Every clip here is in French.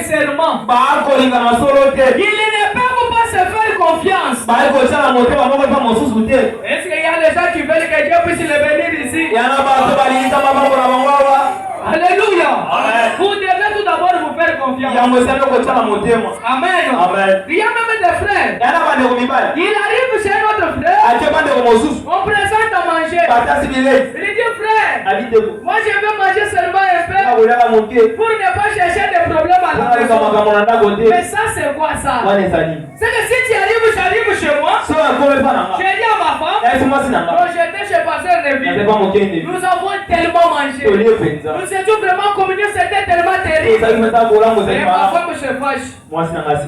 sincèrement. Ils ne peuvent pas se faire confiance. Est-ce qu'il y a des gens qui veulent que Dieu puisse les bénir ici? Alléluia. Vous devez tout d'abord vous faire confiance. Amen. Il y a même des frères. Il arrive chez notre frère. On présente à manger. Il dit frère, moi je veux manger seulement un peu pour ne pas chercher des problèmes à la maison. Mais ça c'est quoi ça? C'est que si tu arrives, j'arrive chez moi. Je dis à ma femme, quand j'étais chez Pasteur Révi, nous avons tellement mangé. Nous étions vraiment communiés, c'était tellement terrible. Et ma femme se fâche.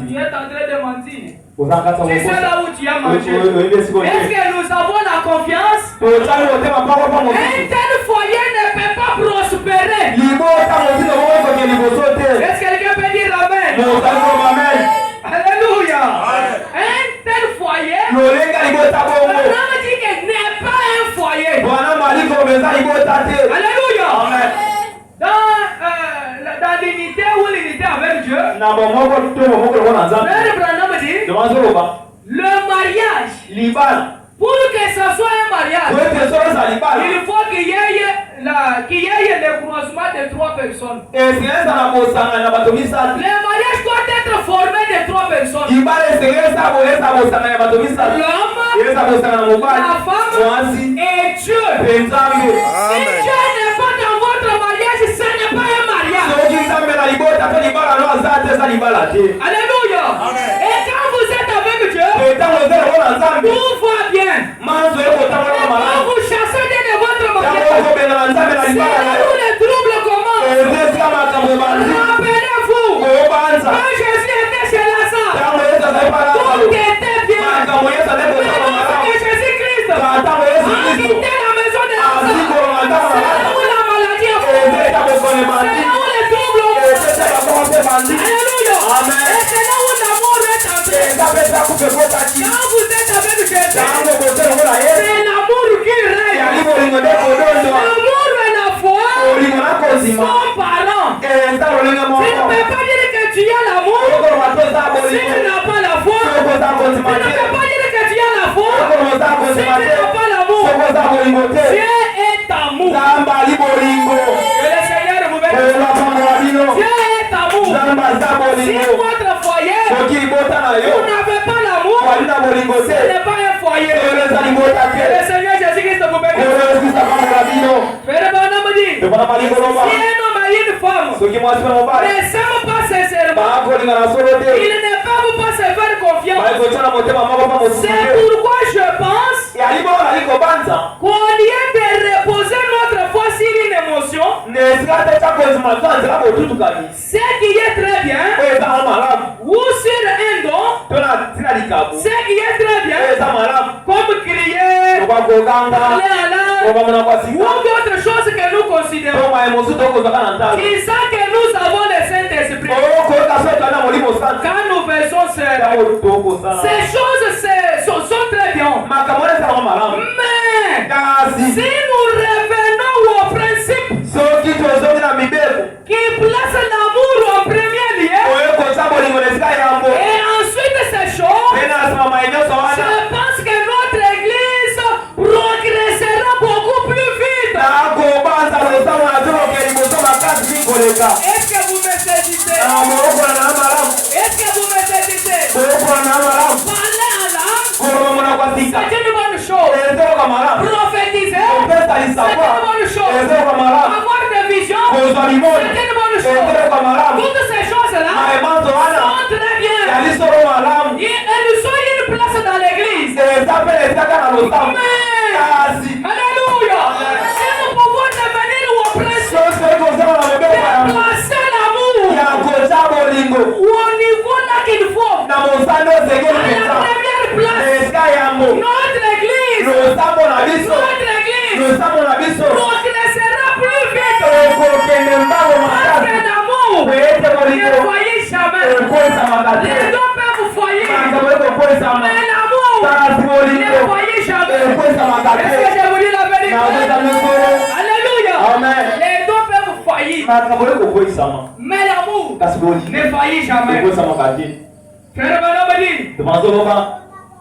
Tu es en train de mentir. C'est là où tu as mangé. Est-ce que nous avons la confiance? Un tel foyer ne peut pas prospérer. Est-ce que quelqu'un peut dire amen? Alléluia. Un tel foyer, on dit qu'il n'est pas un foyer. Alléluia. Dans l'unité ou l'unité avec Dieu, le mariage, pour que ce soit un mariage, il faut qu'il y ait le croisement de 3 personnes. Le mariage doit être formé de 3 personnes. L'homme, la femme et Dieu. Si Dieu n'est pas dans votre mariage, ce n'est pas un mariage. Alléluia. Et quand vous êtes avec Dieu, tout va bien. Quand vous chassez de votre mariage, c'est là où les troubles commencent. Rappelez-vous, quand Jésus était chez Lazare, tout était bien. Mais lorsque Jésus-Christ a quitté la maison de Lazare, c'est là où la maladie a frappé. C'est là où les troubles ont commencé. Alléluia. Et c'est là où l'amour est entré. Quand vous êtes avec Jésus, c'est l'amour qui règne. L'amour et la foi sont parents. Tu ne peux pas dire que tu as l'amour si tu n'as pas la foi. Tu ne peux pas dire que tu as la foi si tu n'as pas l'amour. Dieu est amour. Que le Seigneur vous bénisse. Dieu est amour. Si votre foyer, vous n'avez pas l'amour, ce n'est pas un foyer. Que le Seigneur Jésus-Christ vous bénisse. Frère Branham dit, si un homme et une femme ne s'aiment pas sincèrement, ils ne peuvent pas se faire confiance. C'est pourquoi je pense qu'au lieu de reposer notre foi sur une émotion, ce qui est très bien, ou sur un don, ce qui est très bien, comme crier, parler à l'âme, ou d'autres choses que nous considérons. Ils savent que nous avons le Saint-Esprit. Quand nous faisons ces choses sont très bien. Mais si nous revenons au principe qui place l'amour en premier lieu, et ensuite ces choses, je pense que notre église progressera beaucoup plus vite. Est-ce que vous me saisissez? Est-ce que vous me saisissez? Parler à l'âme, c'est une bonne chose. Prophétiser, c'est une bonne chose. Avoir des visions, c'est une bonne chose. Toutes ces choses-là sont très bien. Elles sont une place dans l'église. Mais, alléluia, si nous pouvons devenir au principe de placer l'amour au niveau là qu'il faut, à la première place, notre église progressera plus vite. Parce que l'amour ne voyait jamais. Les deux peuvent foyer, mais l'amour ne voyait jamais. Est-ce que je vous dis la vérité? Alléluia. Les deux peuvent faillir, mais l'amour ne faillit jamais. Frère Banabadi,